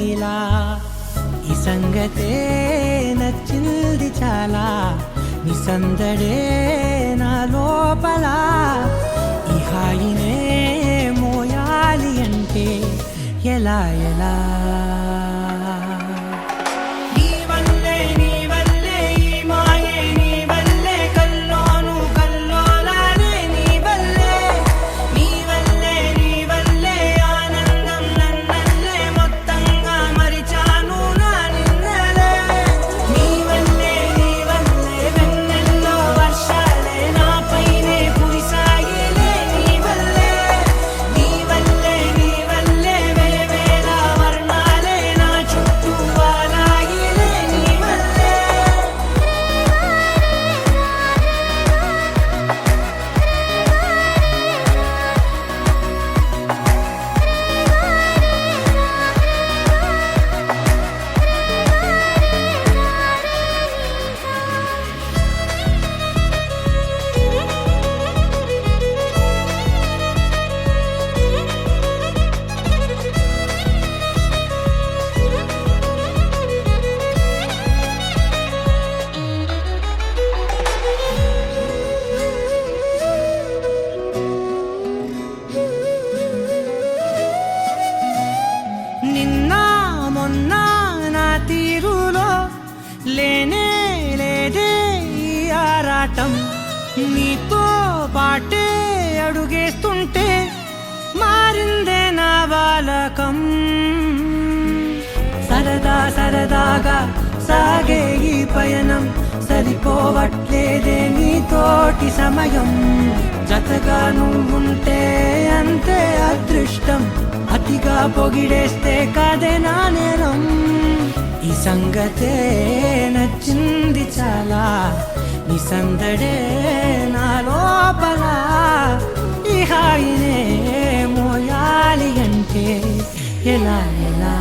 ఇలా ఈ సంగతే నచ్చింది చాలా నీ సందడే నా లోపల ఈ హాయినే మోయాలి అంటే ఎలా ఎలా లేనే లేదే ఈ ఆరాటం నీతో పాటే అడుగేస్తుంటే మారిందే నా బాలకం సరదా సరదాగా సాగే ఈ పయనం సరిపోవట్లేదే నీతోటి సమయం జతగా నువ్వుంటే అంతే అదృష్టం అతిగా పొగిడేస్తే కాదే నా నేరం ఈ సంగతే నచ్చింది చాలా నీ సందడే నా లోపల ఈ హాయినే మోయాలి అంటే ఎలా ఎలా